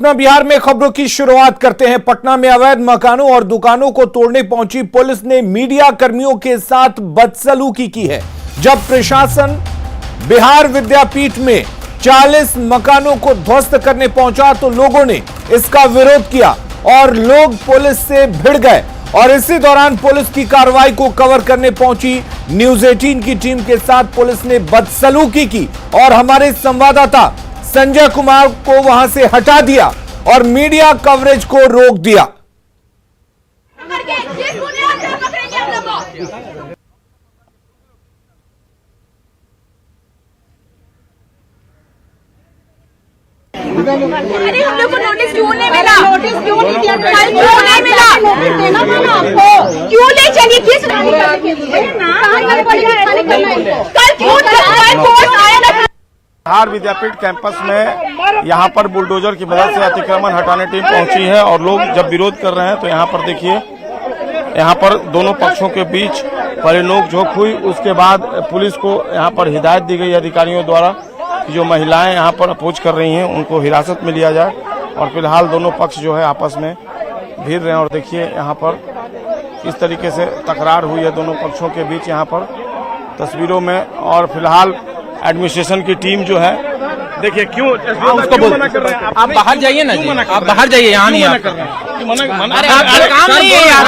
अपना बिहार में खबरों की शुरुआत करते हैं। पटना में अवैध मकानों और दुकानों को तोड़ने पहुंची पुलिस ने मीडिया कर्मियों के साथ बदसलूकी की है। जब प्रशासन बिहार विद्यापीठ में 40 मकानों को ध्वस्त करने पहुंचा तो लोगों ने इसका विरोध किया और लोग पुलिस से भिड़ गए। और इसी दौरान पुलिस की कार्रवाई को कवर करने पहुंची न्यूज 18 की टीम के साथ पुलिस ने बदसलूकी की और हमारे संवाददाता संजय कुमार को वहां से हटा दिया और मीडिया कवरेज को रोक दिया। अरे हम लोग को नोटिस क्यों नहीं मिला? नोटिस क्यों नहीं दिया? कल क्यों नहीं मिला? नोटिस देना था ना आपको। क्यों ले चलिए किस कल क्यों फोर्स आया ना? बिहार विद्यापीठ कैंपस में यहाँ पर बुलडोजर की मदद से अतिक्रमण हटाने टीम पहुंची है और लोग जब विरोध कर रहे हैं तो यहाँ पर देखिए, यहाँ पर दोनों पक्षों के बीच पहले नोकझोंक हुई। उसके बाद पुलिस को यहाँ पर हिदायत दी गई अधिकारियों द्वारा कि जो महिलाएं यहाँ पर अपोज कर रही हैं उनको हिरासत में लिया जाए। और फिलहाल दोनों पक्ष जो है आपस में भिड़ रहे हैं और देखिए यहाँ पर किस तरीके से तकरार हुई है दोनों पक्षों के बीच यहाँ पर तस्वीरों में। और फिलहाल एडमिनिस्ट्रेशन की टीम जो है, देखिए क्यों उसको मना कर रहे हैं? आप बाहर जाइए ना जी, आप बाहर जाइए, यहाँ नहीं कर रहे हैं। अरे काम नहीं है यार,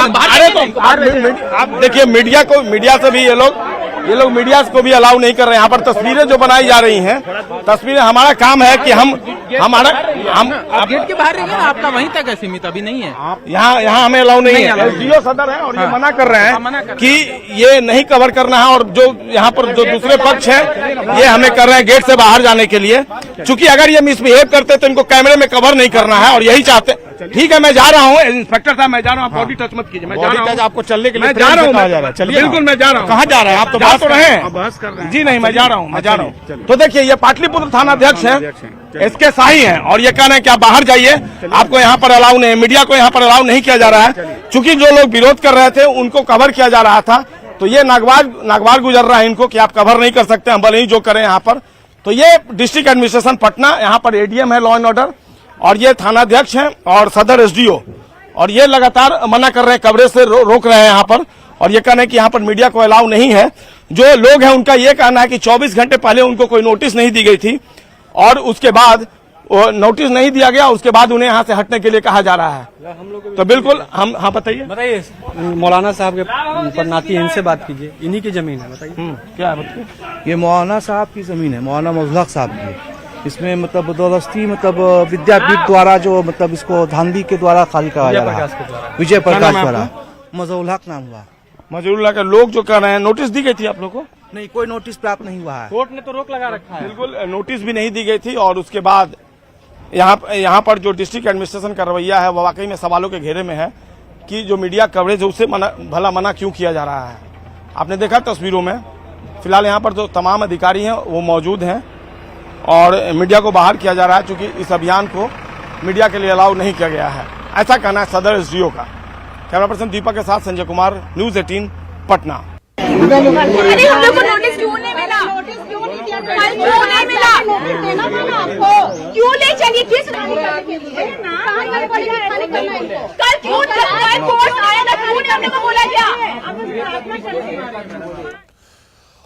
आप देखिए मीडिया से भी ये लोग मीडिया को भी अलाउ नहीं कर रहे हैं। यहाँ पर तस्वीरें जो बनाई जा रही हैं, तस्वीरें हमारा काम है कि हम आप गेट के बाहर रहिए ना, आपका वहीं तक है सीमित, अभी नहीं है। यहाँ हमें अलाउ नहीं है। एसडीओ सदर है और ये मना कर रहे हैं कि ये नहीं कवर करना है। और जो यहाँ पर जो दूसरे पक्ष है ये हमें कर रहे हैं गेट से बाहर जाने के लिए, चूंकि अगर ये मिसबिहेव करते तो इनको कैमरे में कवर नहीं करना है और यही चाहते। ठीक है, मैं जा रहा हूँ इंस्पेक्टर साहब, मैं जा रहा हूँ, बॉडी टच मत कीजिए। मैं जा रहा हूँ, आपको चलने के लिए मैं जा रहा हूँ। चलिए, बिल्कुल मैं जा रहा हूँ। कहाँ जा रहे हैं आप? तो बात तो रहे हैं, बहस कर रहे हैं जी। नहीं, मैं जा रहा हूँ, तो देखिए ये पाटलिपुत्र थाना अध्यक्ष है, इसके शाही हैं और ये कह रहे हैं कि आप बाहर जाइए, आपको यहाँ पर अलाउ नहीं है, मीडिया को यहाँ पर अलाउ नहीं किया जा रहा है। चूंकि जो लोग विरोध कर रहे थे उनको कवर किया जा रहा था, तो ये नागवार गुजर रहा है इनको कि आप कवर नहीं कर सकते, हम भले ही जो करें यहाँ पर। तो ये डिस्ट्रिक्ट एडमिनिस्ट्रेशन पटना, यहाँ पर एडीएम है लॉ एंड ऑर्डर, और ये थानाध्यक्ष हैं और सदर एसडीओ, और ये लगातार मना कर रहे हैं, कवरेज से रोक रहे हैं यहाँ पर। और ये कहना है कि यहाँ पर मीडिया को अलाउ नहीं है। जो लोग हैं उनका ये कहना है कि 24 घंटे पहले उनको कोई नोटिस नहीं दी गई थी और उसके बाद नोटिस नहीं दिया गया, उसके बाद उन्हें यहाँ से हटने के लिए कहा जा रहा है। तो बिल्कुल हम, हाँ बताइए। मौलाना साहब के पन्नाती है, इनसे बात कीजिए, इन्हीं की जमीन है, बताइए क्या है? बताइए। ये मौलाना साहब की जमीन है, मौलाना मौजूद साहब की। इसमें मतलब बदौलस्ती विद्यापीठ द्वारा जो इसको धांधी के द्वारा खाली कराया जा रहा है, विजय प्रकाश द्वारा। मजहुल हक नाम हुआ। मजहुल हक लोग जो कर रहे हैं, नोटिस दी गई थी आप लोग को? नहीं, कोई नोटिस प्राप्त नहीं हुआ है। कोर्ट ने तो रोक लगा रखा है। बिल्कुल, नोटिस भी नहीं दी गई थी। और उसके बाद यहाँ पर जो डिस्ट्रिक्ट एडमिनिस्ट्रेशन का रवैया है वो वाकई में सवालों के घेरे में है कि जो मीडिया कवरेज है उससे भला मना क्यों किया जा रहा है। आपने देखा तस्वीरों में, फिलहाल यहाँ पर जो तमाम अधिकारी हैं वो मौजूद हैं और मीडिया को बाहर किया जा रहा है, चूंकि इस अभियान को मीडिया के लिए अलाउ नहीं किया गया है, ऐसा कहना है सदर एसडीओ का। कैमरा पर्सन दीपक के साथ संजय कुमार, न्यूज 18 पटना। अरे हम लोग को नोटिस क्यों नहीं मिला? नोटिस क्यों नहीं दिया? कल क्यों नहीं मिला? नोटिस देना था ना आपको। क्यों ले चलिए किस कल क्यों फोर्स आया ना? क्यों नहीं हमने को बोला क्या?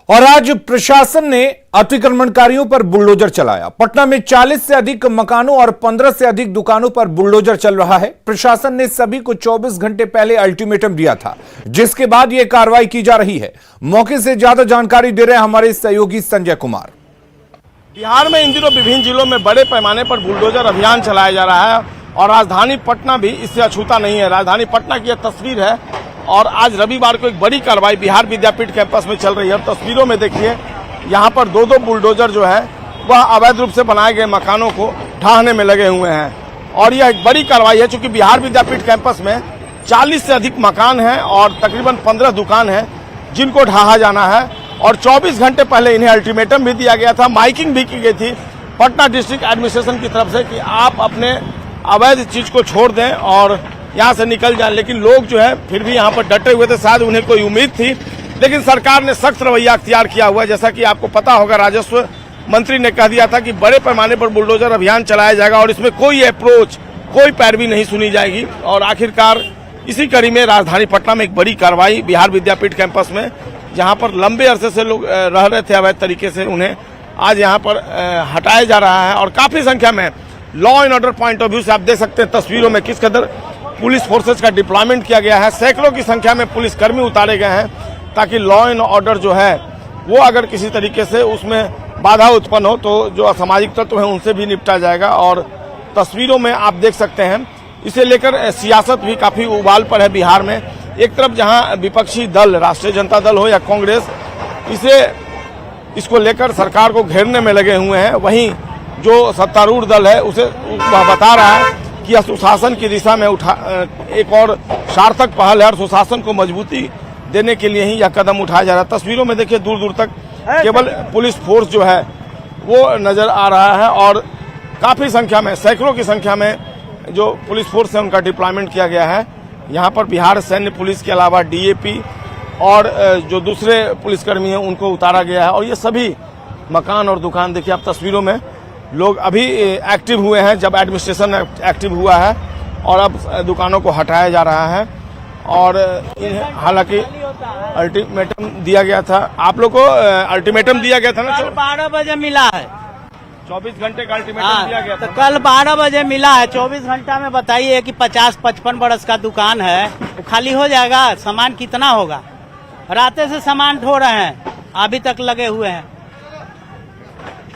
और आज प्रशासन ने अतिक्रमणकारियों पर बुलडोजर चलाया। पटना में 40 से अधिक मकानों और 15 से अधिक दुकानों पर बुलडोजर चल रहा है। प्रशासन ने सभी को 24 घंटे पहले अल्टीमेटम दिया था, जिसके बाद यह कार्रवाई की जा रही है। मौके से ज्यादा जानकारी दे रहे हैं हमारे सहयोगी संजय कुमार। बिहार में इन दिनों विभिन्न जिलों में बड़े पैमाने पर बुलडोजर अभियान चलाया जा रहा है और राजधानी पटना भी इससे अछूता नहीं है। राजधानी पटना की यह तस्वीर है और आज रविवार को एक बड़ी कार्रवाई बिहार विद्यापीठ कैंपस में चल रही है। तस्वीरों में देखिए, यहाँ पर दो बुलडोजर जो है वह अवैध रूप से बनाए गए मकानों को ढाहने में लगे हुए हैं। और यह एक बड़ी कार्रवाई है चूंकि बिहार विद्यापीठ कैंपस में 40 से अधिक मकान हैं और तकरीबन 15 दुकान हैं जिनको ढाहा जाना है। और 24 घंटे पहले इन्हें अल्टीमेटम भी दिया गया था, माइकिंग भी की गई थी पटना डिस्ट्रिक्ट एडमिनिस्ट्रेशन की तरफ से कि आप अपने अवैध चीज को छोड़ दें और यहाँ से निकल जाए। लेकिन लोग जो है फिर भी यहाँ पर डटे हुए थे, शायद उन्हें कोई उम्मीद थी, लेकिन सरकार ने सख्त रवैया अख्तियार किया हुआ है। जैसा कि आपको पता होगा, राजस्व मंत्री ने कह दिया था कि बड़े पैमाने पर बुलडोजर अभियान चलाया जाएगा और इसमें कोई अप्रोच, कोई पैरवी नहीं सुनी जाएगी। और आखिरकार इसी कड़ी में राजधानी पटना में एक बड़ी कार्रवाई बिहार विद्यापीठ कैंपस में, जहां पर लंबे अरसे से लोग रह रहे थे अवैध तरीके से, उन्हें आज यहां पर हटाया जा रहा है। और काफी संख्या में law and order point of view से आप देख सकते हैं तस्वीरों में किस कदर पुलिस फोर्सेज का डिप्लॉयमेंट किया गया है। सैकड़ों की संख्या में पुलिसकर्मी उतारे गए हैं ताकि लॉ एंड ऑर्डर जो है वो अगर किसी तरीके से उसमें बाधा उत्पन्न हो तो जो असामाजिक तत्व हैं उनसे भी निपटा जाएगा। और तस्वीरों में आप देख सकते हैं इसे लेकर सियासत भी काफी उबाल पर है बिहार में। एक तरफ जहां विपक्षी दल, राष्ट्रीय जनता दल हो या कांग्रेस, इसको लेकर सरकार को घेरने में लगे हुए हैं, वहीं जो सत्तारूढ़ दल है उसे बता रहा है कि सुशासन की दिशा में एक और सार्थक पहल है और सुशासन को मजबूती देने के लिए ही यह कदम उठाया जा रहा है। तस्वीरों में देखिए दूर दूर तक केवल पुलिस फोर्स जो है वो नजर आ रहा है और काफी संख्या में, सैकड़ों की संख्या में जो पुलिस फोर्स है उनका डिप्लॉयमेंट किया गया है। यहाँ पर बिहार सैन्य पुलिस के अलावा डीएपी और जो दूसरे पुलिसकर्मी हैं उनको उतारा गया है। और ये सभी मकान और दुकान देखिए आप तस्वीरों में, लोग अभी एक्टिव हुए हैं जब एडमिनिस्ट्रेशन एक्टिव हुआ है और अब दुकानों को हटाया जा रहा है। और हालांकि अल्टीमेटम दिया गया था, आप लोग को अल्टीमेटम दिया गया था ना, 12 बजे मिला है, 24 घंटे का अल्टीमेटम दिया गया था। तो कल 12 बजे मिला है। 24 घंटा में बताइए कि 50-55 बरस का दुकान है, वो खाली हो जाएगा? सामान कितना होगा? राते से सामान ढो रहे हैं, अभी तक लगे हुए हैं।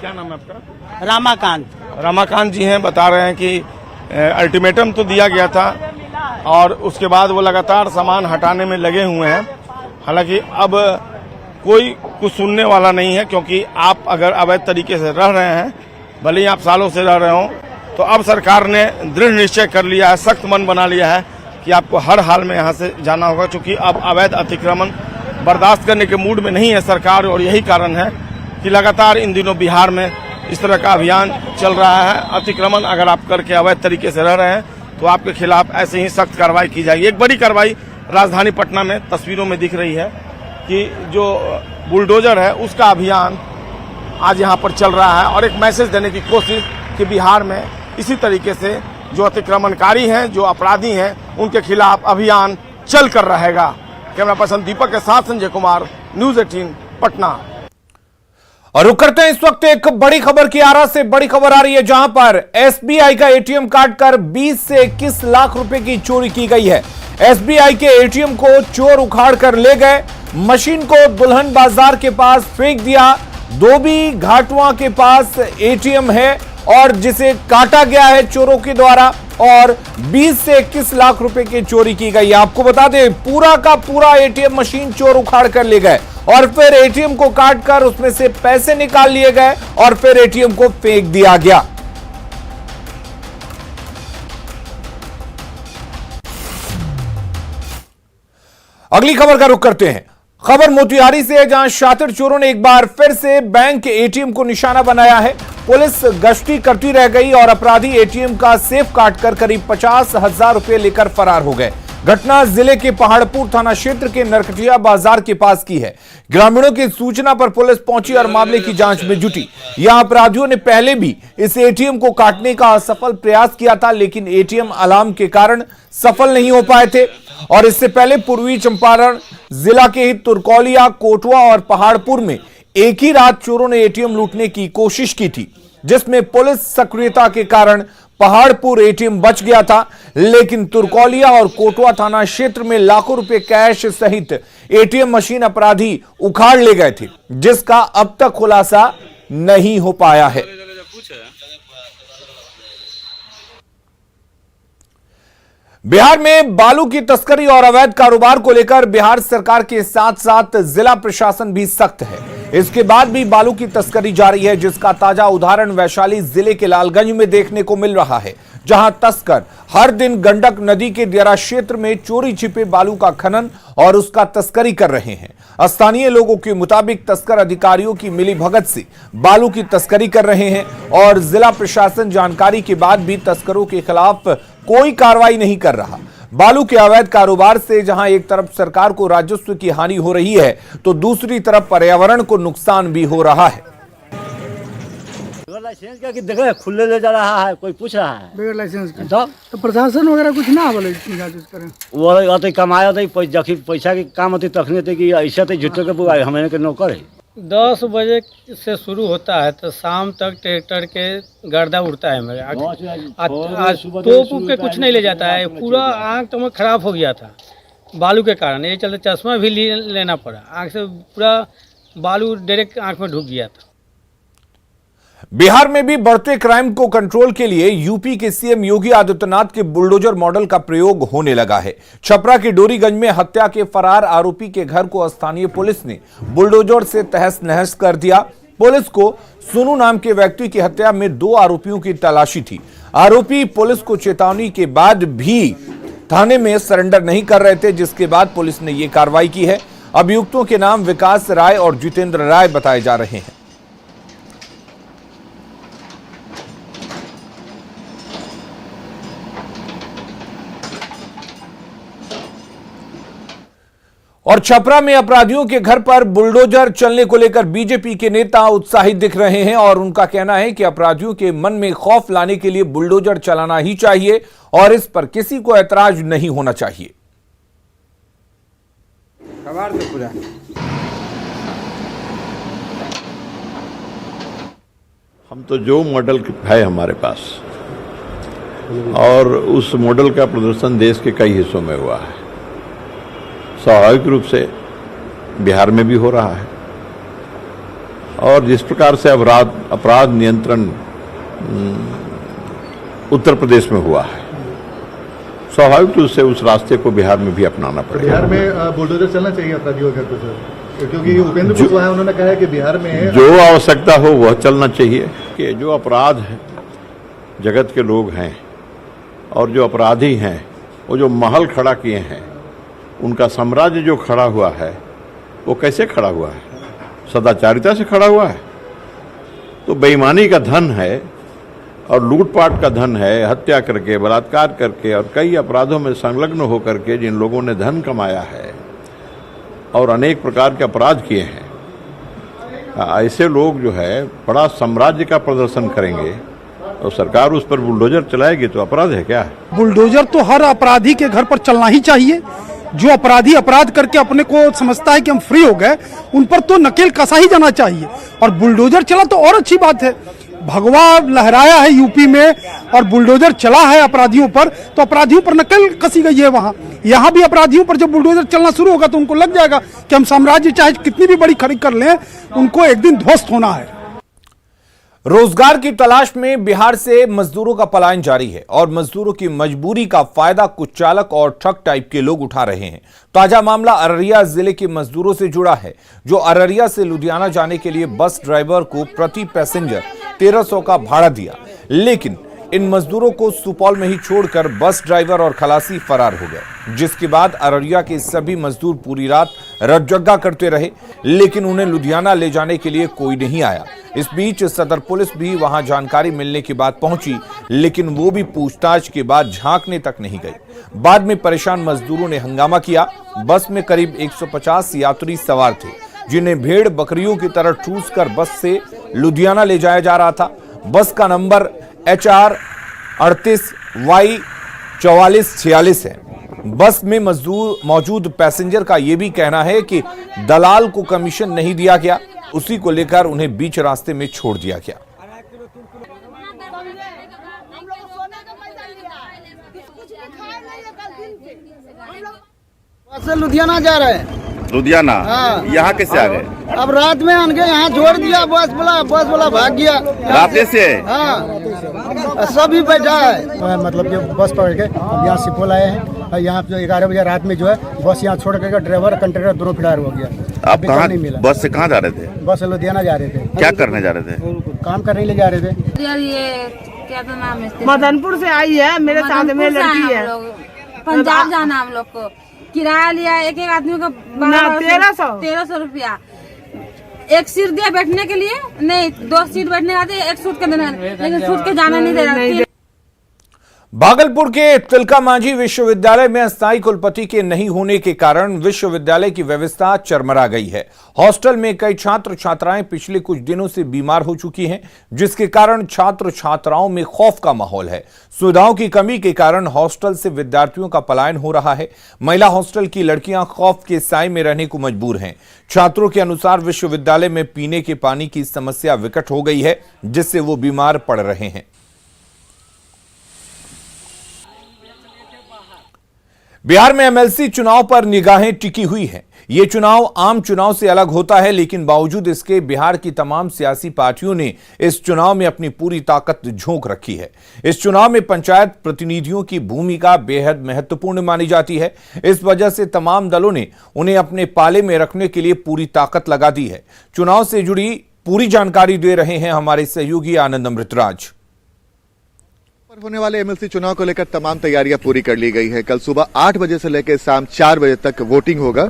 क्या नाम है आपका? रामाकांत जी हैं, बता रहे हैं कि अल्टीमेटम तो दिया गया था और उसके बाद वो लगातार सामान हटाने में लगे हुए हैं। हालांकि अब कोई कुछ सुनने वाला नहीं है, क्योंकि आप अगर अवैध तरीके से रह रहे हैं, भले ही आप सालों से रह रहे हो, तो अब सरकार ने दृढ़ निश्चय कर लिया है, सख्त मन बना लिया है कि आपको हर हाल में यहाँ से जाना होगा। क्योंकि अब अवैध अतिक्रमण बर्दाश्त करने के मूड में नहीं है सरकार, और यही कारण है कि लगातार इन दिनों बिहार में इस तरह का अभियान चल रहा है। अतिक्रमण अगर आप करके अवैध तरीके से रह रहे हैं तो आपके खिलाफ ऐसे ही सख्त कार्रवाई की जाएगी। एक बड़ी कार्रवाई राजधानी पटना में तस्वीरों में दिख रही है कि जो बुलडोजर है उसका अभियान आज यहाँ पर चल रहा है और एक मैसेज देने की कोशिश कि बिहार में इसी तरीके से जो अतिक्रमणकारी हैं, जो अपराधी हैं, उनके खिलाफ अभियान चल कर रहेगा। कैमरा पर्सन दीपक के साथ संजय कुमार, न्यूज़ 18 पटना। और रुक करते हैं इस वक्त एक बड़ी खबर की। आरा से बड़ी खबर आ रही है, जहां पर एसबीआई का एटीएम काट कर 20 से 21 लाख रुपए की चोरी की गई है। एसबीआई के एटीएम को चोर उखाड़ कर ले गए, मशीन को दुल्हन बाजार के पास फेंक दिया। धोबी घाटुआ के पास एटीएम है और जिसे काटा गया है चोरों के द्वारा, और 20 से 21 लाख रुपए की चोरी की गई है। आपको बता दें, पूरा का पूरा एटीएम मशीन चोर उखाड़ कर ले गए और फिर एटीएम को काट कर उसमें से पैसे निकाल लिए गए और फिर एटीएम को फेंक दिया गया। अगली खबर का रुख करते हैं। खबर मोतिहारी से है, जहां शातिर चोरों ने एक बार फिर से बैंक के एटीएम को निशाना बनाया है। पुलिस गश्ती करती रह गई और अपराधी एटीएम का सेफ काटकर करीब 50,000 रुपए लेकर फरार हो गए। घटना जिले के पहाड़पुर थाना क्षेत्र के नरकटिया बाजार के पास की है। ग्रामीणों की सूचना पर पुलिस पहुंची और मामले की जांच में जुटी। यहां अपराधियों ने पहले भी इस एटीएम को काटने का असफल प्रयास किया था, लेकिन एटीएम अलार्म के कारण सफल नहीं हो पाए थे। और इससे पहले पूर्वी चंपारण जिला के ही तुरकौलिया, कोटवा और पहाड़पुर में एक ही रात चोरों ने एटीएम लूटने की कोशिश की थी, जिसमें पुलिस सक्रियता के कारण पहाड़पुर एटीएम बच गया था, लेकिन तुरकौलिया और कोटवा थाना क्षेत्र में लाखों रुपए कैश सहित एटीएम मशीन अपराधी उखाड़ ले गए थे, जिसका अब तक खुलासा नहीं हो पाया है। बिहार में बालू की तस्करी और अवैध कारोबार को लेकर बिहार सरकार के साथ साथ जिला प्रशासन भी सख्त है। इसके बाद भी बालू की तस्करी जारी है, जिसका ताजा उदाहरण वैशाली जिले के लालगंज में देखने को मिल रहा है, जहां तस्कर हर दिन गंडक नदी के दियारा क्षेत्र में चोरी छिपे बालू का खनन और उसका तस्करी कर रहे हैं। स्थानीय लोगों के मुताबिक तस्कर अधिकारियों की मिलीभगत से बालू की तस्करी कर रहे हैं और जिला प्रशासन जानकारी के बाद भी तस्करों के खिलाफ कोई कार्रवाई नहीं कर रहा। बालू के अवैध कारोबार से जहां एक तरफ सरकार को राजस्व की हानि हो रही है, तो दूसरी तरफ पर्यावरण को नुकसान भी हो रहा है। बगैर लाइसेंस का कि देखे खुले ले जा रहा है, कोई पूछ रहा है बगैर लाइसेंस के। तो प्रशासन वगैरह कुछ ना बोले करें वो अत कमाए होते जखी पैसा के काम होते तखने थे कि ऐसा तो झुट्ठो के बुआई हमें के नौकर है। 10 बजे से शुरू होता है तो शाम तक ट्रैक्टर के गर्दा उड़ता है मेरे तोप के कुछ नहीं ले जाता है। पूरा आँख तो मैं खराब हो गया था बालू के कारण, ये चलते चश्मा भी लेना पड़ा, आँख से पूरा बालू डायरेक्ट आँख में ढुक गया था। बिहार में भी बढ़ते क्राइम को कंट्रोल के लिए यूपी के सीएम योगी आदित्यनाथ के बुलडोजर मॉडल का प्रयोग होने लगा है। छपरा के डोरीगंज में हत्या के फरार आरोपी के घर को स्थानीय पुलिस ने बुलडोजर से तहस नहस कर दिया। पुलिस को सुनू नाम के व्यक्ति की हत्या में 2 आरोपियों की तलाशी थी। आरोपी पुलिस को चेतावनी के बाद भी थाने में सरेंडर नहीं कर रहे थे, जिसके बाद पुलिस ने यह कार्रवाई की है। अभियुक्तों के नाम विकास राय और जितेंद्र राय बताए जा रहे हैं। और छपरा में अपराधियों के घर पर बुलडोजर चलने को लेकर बीजेपी के नेता उत्साहित दिख रहे हैं और उनका कहना है कि अपराधियों के मन में खौफ लाने के लिए बुलडोजर चलाना ही चाहिए और इस पर किसी को ऐतराज नहीं होना चाहिए। हम तो जो मॉडल है हमारे पास और उस मॉडल का प्रदर्शन देश के कई हिस्सों में हुआ है। स्वाभाविक रूप से बिहार में भी हो रहा है और जिस प्रकार से अपराध नियंत्रण उत्तर प्रदेश में हुआ है, स्वाभाविक रूप से उस रास्ते को बिहार में भी अपनाना पड़ेगा। बिहार में बुलडोजर चलना चाहिए अपराधियों के घर पर, क्योंकि उपेंद्र कुशवाहा उन्होंने कहा है कि बिहार में जो आवश्यकता हो वह चलना चाहिए। कि जो अपराध है जगत के लोग हैं और जो अपराधी हैं वो जो महल खड़ा किए हैं, उनका साम्राज्य जो खड़ा हुआ है वो कैसे खड़ा हुआ है? सदाचारिता से खड़ा हुआ है। तो बेईमानी का धन है और लूटपाट का धन है, हत्या करके, बलात्कार करके और कई अपराधों में संलग्न होकर के जिन लोगों ने धन कमाया है और अनेक प्रकार के अपराध किए हैं, ऐसे लोग जो है बड़ा साम्राज्य का प्रदर्शन करेंगे और सरकार उस पर बुलडोजर चलाएगी तो अपराध है क्या? बुलडोजर तो हर अपराधी के घर पर चलना ही चाहिए। जो अपराधी अपराध करके अपने को समझता है कि हम फ्री हो गए, उन पर तो नकेल कसा ही जाना चाहिए और बुलडोजर चला तो और अच्छी बात है। भगवा लहराया है यूपी में और बुलडोजर चला है अपराधियों पर, तो अपराधियों पर नकेल कसी गई है। वहां यहाँ भी अपराधियों पर जब बुलडोजर चलना शुरू होगा तो उनको लग जाएगा कि हम साम्राज्य चाहे कितनी भी बड़ी खड़ी कर लें, उनको एक दिन ध्वस्त होना है। रोजगार की तलाश में बिहार से मजदूरों का पलायन जारी है और मजदूरों की मजबूरी का फायदा कुछ चालक और ठग टाइप के लोग उठा रहे हैं। ताजा मामला अररिया जिले के मजदूरों से जुड़ा है, जो अररिया से लुधियाना जाने के लिए बस ड्राइवर को प्रति पैसेंजर 1300 का भाड़ा दिया, लेकिन इन मजदूरों को सुपौल में ही छोड़कर बस ड्राइवर और खलासी फरार हो गए, जिसके बाद अररिया के सभी मजदूर पूरी रात रज्जगा करते रहे, लेकिन उन्हें लुधियाना ले जाने के लिए कोई नहीं आया। इस बीच सदर पुलिस भी वहां जानकारी मिलने के बाद पहुंची, लेकिन वो भी पूछताछ के बाद झांकने तक नहीं गई। बाद में परेशान मजदूरों ने हंगामा किया। बस में करीब 150 यात्री सवार थे, जिन्हें भेड़ बकरियों की तरह ठूस कर बस से लुधियाना ले जाया जा रहा था। बस का नंबर HR 38Y 4446 है। बस में मौजूद पैसेंजर का यह भी कहना है कि दलाल को कमीशन नहीं दिया गया, उसी को लेकर उन्हें बीच रास्ते में छोड़ दिया गया। लुधियाना जा रहे हैं। लुधियाना? हाँ। यहाँ कैसे आ गए? अब रात में आन के यहाँ छोड़ दिया, बस वाला भाग गया रात से। हाँ, सभी बैठा है। मतलब जो बस पकड़ के यहाँ सुपौल आए हैं और यहाँ 11 बजे रात में जो है बस यहाँ छोड़ कर ड्राइवर कंडक्टर दोनों फरार हो गया। आप कहाँ बस से कहाँ जा रहे थे? बस लुधियाना जा रहे थे। क्या करने जा रहे थे? काम करने ले जा रहे थे। यार ये क्या तो नाम है, मदनपुर से आई है, मेरे साथ में लड़की है। पंजाब जाना हम लोग को। किराया लिया एक आदमी को 1300 रुपया। एक सीट दिया बैठने के लिए, नहीं 2 सीट बैठने का, एक सूट के देना, लेकिन सूट के जाना नहीं दे रहा। भागलपुर के तिलका मांझी विश्वविद्यालय में अस्थायी कुलपति के नहीं होने के कारण विश्वविद्यालय की व्यवस्था चरमरा गई है। हॉस्टल में कई छात्र छात्राएं पिछले कुछ दिनों से बीमार हो चुकी हैं, जिसके कारण छात्र छात्राओं में खौफ का माहौल है। सुविधाओं की कमी के कारण हॉस्टल से विद्यार्थियों का पलायन हो रहा है। महिला हॉस्टल की लड़कियां खौफ के साए में रहने को मजबूर हैं। छात्रों के अनुसार विश्वविद्यालय में पीने के पानी की समस्या विकट हो गई है, जिससे वो बीमार पड़ रहे हैं। बिहार में एमएलसी चुनाव पर निगाहें टिकी हुई हैं। यह चुनाव आम चुनाव से अलग होता है, लेकिन बावजूद इसके बिहार की तमाम सियासी पार्टियों ने इस चुनाव में अपनी पूरी ताकत झोंक रखी है। इस चुनाव में पंचायत प्रतिनिधियों की भूमिका बेहद महत्वपूर्ण मानी जाती है। इस वजह से तमाम दलों ने उन्हें अपने पाले में रखने के लिए पूरी ताकत लगा दी है। चुनाव से जुड़ी पूरी जानकारी दे रहे हैं हमारे सहयोगी आनंद अमृतराज। पर होने वाले एमएलसी चुनाव को लेकर तमाम तैयारियां पूरी कर ली गई है। कल सुबह 8 बजे से लेकर शाम 4 बजे तक वोटिंग होगा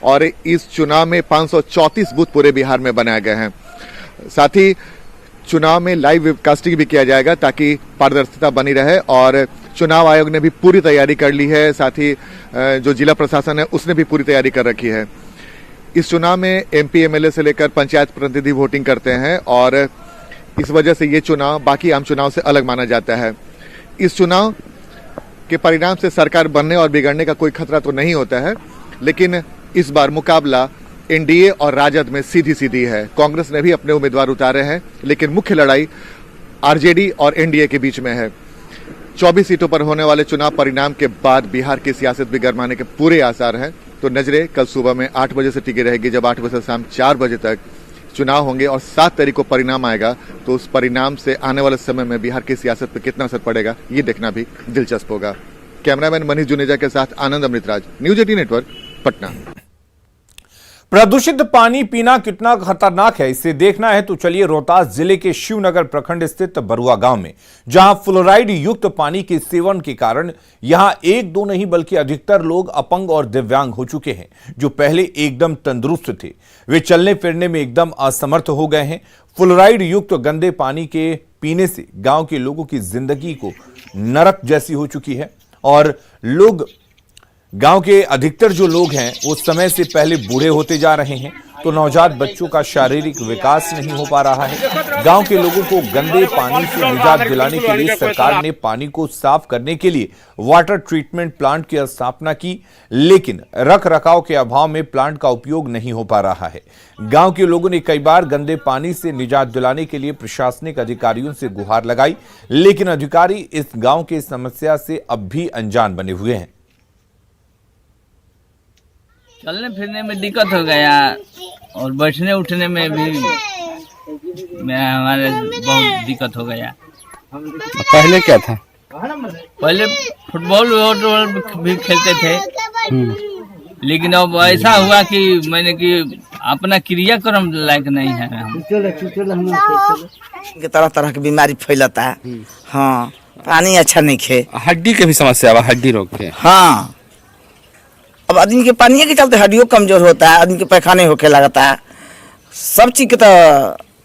और इस चुनाव में 534 बूथ पूरे बिहार में बनाए गए हैं। साथ ही चुनाव में लाइव वेबकास्टिंग भी किया जाएगा ताकि पारदर्शिता बनी रहे और चुनाव आयोग ने भी पूरी तैयारी कर ली है। साथ ही जो जिला प्रशासन है उसने भी पूरी तैयारी कर रखी है। इस चुनाव में एमपी एमएलए से लेकर पंचायत प्रतिनिधि वोटिंग करते हैं और इस वजह से ये चुनाव बाकी आम चुनाव से अलग माना जाता है। इस चुनाव के परिणाम से सरकार बनने और बिगड़ने का कोई खतरा तो नहीं होता है, लेकिन इस बार मुकाबला एनडीए और राजद में सीधी सीधी है। कांग्रेस ने भी अपने उम्मीदवार उतारे हैं, लेकिन मुख्य लड़ाई आरजेडी और एनडीए के बीच में है। 24 सीटों पर होने वाले चुनाव परिणाम के बाद बिहार की सियासत भी गरमाने के पूरे आसार हैं। तो नजरें कल सुबह में 8 बजे से टिकी रहेगी, जब 8 बजे से शाम 4 बजे तक चुनाव होंगे और 7 तारीख को परिणाम आएगा। तो उस परिणाम से आने वाले समय में बिहार की सियासत पर कितना असर पड़ेगा, ये देखना भी दिलचस्प होगा। कैमरामैन मनीष जुनेजा के साथ आनंद अमृतराज, न्यूज 18 नेटवर्क, पटना। प्रदूषित पानी पीना कितना खतरनाक है, इसे देखना है तो चलिए रोहतास जिले के शिवनगर प्रखंड स्थित बरुआ गांव में, जहां फ्लोराइड युक्त पानी के सेवन के कारण यहां एक दो नहीं बल्कि अधिकतर लोग अपंग और दिव्यांग हो चुके हैं। जो पहले एकदम तंदुरुस्त थे, वे चलने फिरने में एकदम असमर्थ हो गए हैं। फ्लोराइड युक्त गंदे पानी के पीने से गांव के लोगों की जिंदगी को नरक जैसी हो चुकी है और गांव के अधिकतर जो लोग हैं वो समय से पहले बूढ़े होते जा रहे हैं, तो नवजात बच्चों का शारीरिक विकास नहीं हो पा रहा है। गांव के लोगों को गंदे पानी से निजात दिलाने के लिए सरकार ने पानी को साफ करने के लिए वाटर ट्रीटमेंट प्लांट की स्थापना की, लेकिन रख रखाव के अभाव में प्लांट का उपयोग नहीं हो पा रहा है। गांव के लोगों ने कई बार गंदे पानी से निजात दिलाने के लिए प्रशासनिक अधिकारियों से गुहार लगाई, लेकिन अधिकारी इस गांव की समस्या से अब भी अनजान बने हुए हैं। चलने फिरने में दिक्कत हो गया और बैठने उठने में भी हमारे बहुत दिक्कत हो गया। पहले क्या था? पहले फुटबॉल भी खेलते थे, लेकिन अब ऐसा हुआ कि मैंने कि अपना क्रियाक्रम लायक नहीं है। तरह तरह की बीमारी फैलता है। हाँ, पानी अच्छा नहीं खे। हड्डी के भी समस्या है, हड्डी रोग के। हाँ, अब आदमी के पानी के चलते हड्डियों कमजोर होता है, आदमी के पैखाने होके लगता है, सब चीज के तो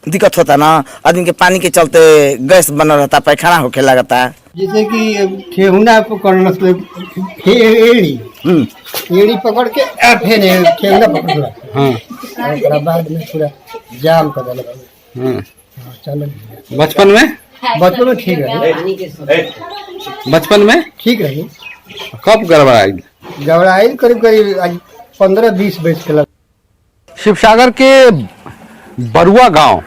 दिक्कत होता है ना। आदमी के पानी के चलते गैस बना रहता है, पैखाना होके लगता है। जैसे कि ठेहुना पकड़ना एड़ी पकड़ के फिर ठेहुना पकड़ बाद में पूरा जाम कर देना। बचपन में ठीक रही, बचपन में ठीक रही। कब गड़बड़ाई करीब 15-20 वर्ष के लग। शिवसागर के बरुआ गांव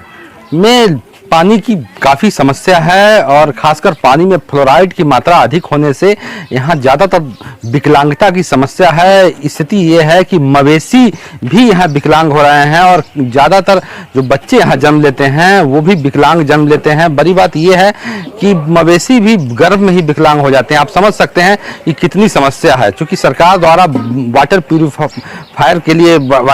में पानी की काफ़ी समस्या है और खासकर पानी में फ्लोराइड की मात्रा अधिक होने से यहाँ ज़्यादातर विकलांगता की समस्या है। स्थिति ये है कि मवेशी भी यहाँ विकलांग हो रहे हैं और ज़्यादातर जो बच्चे यहाँ जन्म लेते हैं वो भी विकलांग जन्म लेते हैं। बड़ी बात ये है कि मवेशी भी गर्भ में ही विकलांग हो जाते हैं। आप समझ सकते हैं कि कितनी समस्या है। चूँकि सरकार द्वारा वाटर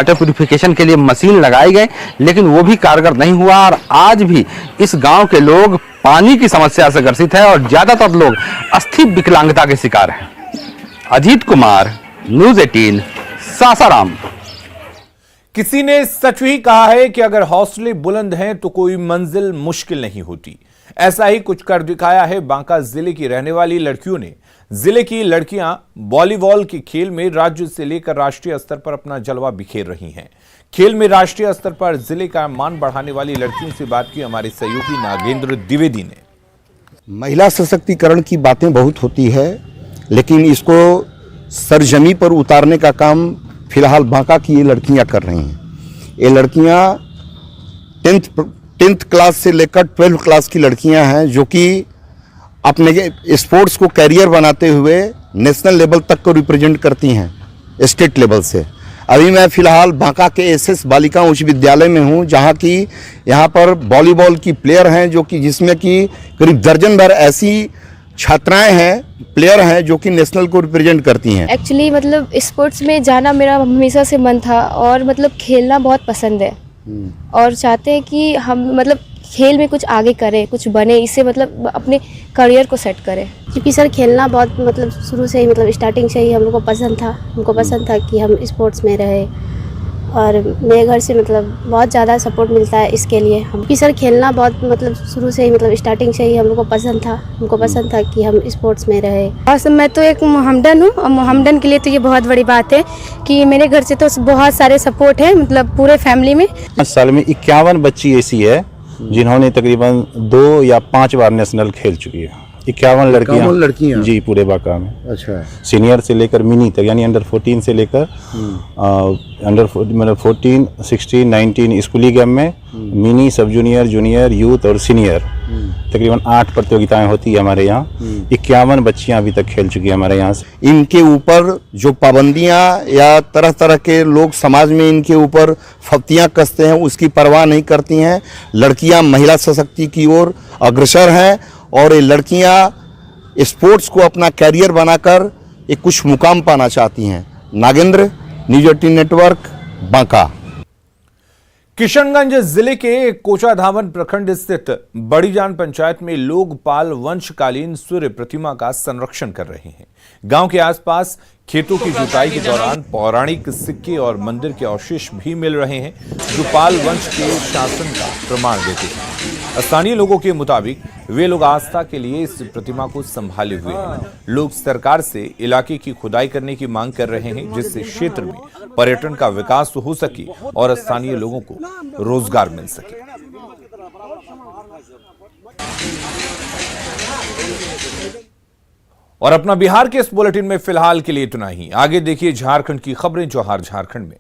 प्यूरिफिकेशन के लिए मशीन लगाई गई, लेकिन वो भी कारगर नहीं हुआ और आज भी इस गांव के लोग पानी की समस्या से ग्रसित है और ज्यादातर लोग अस्थि विकलांगता के शिकार हैं। अजीत कुमार, न्यूज 18, सासाराम। किसी ने सच ही कहा है कि अगर हौसले बुलंद हैं तो कोई मंजिल मुश्किल नहीं होती। ऐसा ही कुछ कर दिखाया है बांका जिले की रहने वाली लड़कियों ने। जिले की लड़कियां वॉलीबॉल के खेल में राज्य से लेकर राष्ट्रीय स्तर पर अपना जलवा बिखेर रही हैं। खेल में राष्ट्रीय स्तर पर जिले का मान बढ़ाने वाली लड़कियों से बात की हमारे सहयोगी नागेंद्र द्विवेदी ने। महिला सशक्तिकरण की बातें बहुत होती है, लेकिन इसको सरजमी पर उतारने का काम फिलहाल बांका की ये लड़कियां कर रही हैं। ये लड़कियां 10th क्लास से लेकर 12th क्लास की लड़कियां हैं, जो कि अपने स्पोर्ट्स को कैरियर बनाते हुए नेशनल लेवल तक को रिप्रेजेंट करती हैं स्टेट लेवल से। अभी मैं फिलहाल बांका के एसएस बालिका उच्च विद्यालय में हूं, जहां की यहां पर वॉलीबॉल की प्लेयर हैं, जो कि जिसमें कि करीब दर्जन भर ऐसी छात्राएं हैं, प्लेयर हैं, जो कि नेशनल को रिप्रेजेंट करती हैं। एक्चुअली मतलब स्पोर्ट्स में जाना मेरा हमेशा से मन था और मतलब खेलना बहुत पसंद है और चाहते हैं कि हम मतलब खेल में कुछ आगे करें, कुछ बने, इससे मतलब अपने करियर को सेट करें। क्योंकि सर खेलना बहुत मतलब शुरू से ही मतलब स्टार्टिंग से ही हम लोग को पसंद था। हमको पसंद था कि हम स्पोर्ट्स में रहे और मेरे घर से मतलब बहुत ज़्यादा सपोर्ट मिलता है इसके लिए। हम कि सर खेलना बहुत मतलब शुरू से ही मतलब स्टार्टिंग से ही हम लोग को पसंद था। हमको पसंद था कि हम स्पोर्ट्स में रहे। और मैं तो एक मोहम्मदन हूँ और मोहम्मदन के लिए तो ये बहुत बड़ी बात है कि मेरे घर से तो बहुत सारे सपोर्ट है, मतलब पूरे फैमिली में। 5 साल में 51 बच्ची ऐसी है जिन्होंने तकरीबन 2 या 5 बार नेशनल खेल चुकी है। 51 लड़कियां जी पूरे बांका में। अच्छा। सीनियर से लेकर मिनी तक, यानी अंडर 14 से लेकर अंडर मतलब 14, 16, 19 स्कूली गेम में मिनी, सब जूनियर, जूनियर, यूथ और सीनियर तकरीबन 8 प्रतियोगिताएं होती है हमारे यहाँ। 51 बच्चियां अभी तक खेल चुकी है हमारे यहाँ से। इनके ऊपर जो पाबंदियां या तरह तरह के लोग समाज में इनके ऊपर फप्तियां कसते हैं, उसकी परवाह नहीं करती हैं। लड़कियां महिला सशक्ति की ओर अग्रसर हैं और ये लड़कियां स्पोर्ट्स को अपना कैरियर बनाकर एक कुछ मुकाम पाना चाहती हैं। Nagendra, news 18 network, Banka. किशनगंज जिले के कोचाधामन प्रखंड स्थित बड़ीजान पंचायत में लोग पाल वंशकालीन सूर्य प्रतिमा का संरक्षण कर रहे हैं। गांव के आसपास खेतों की जुताई के दौरान पौराणिक सिक्के और मंदिर के अवशेष भी मिल रहे हैं, जो पाल वंश के शासन का प्रमाण देते हैं। स्थानीय लोगों के मुताबिक वे लोग आस्था के लिए इस प्रतिमा को संभाले हुए हैं। लोग सरकार से इलाके की खुदाई करने की मांग कर रहे हैं, जिससे क्षेत्र में पर्यटन का विकास हो सके और स्थानीय लोगों को रोजगार मिल सके। और अपना बिहार के इस बुलेटिन में फिलहाल के लिए इतना ही। आगे देखिए झारखंड की खबरें जोहार झारखंड में।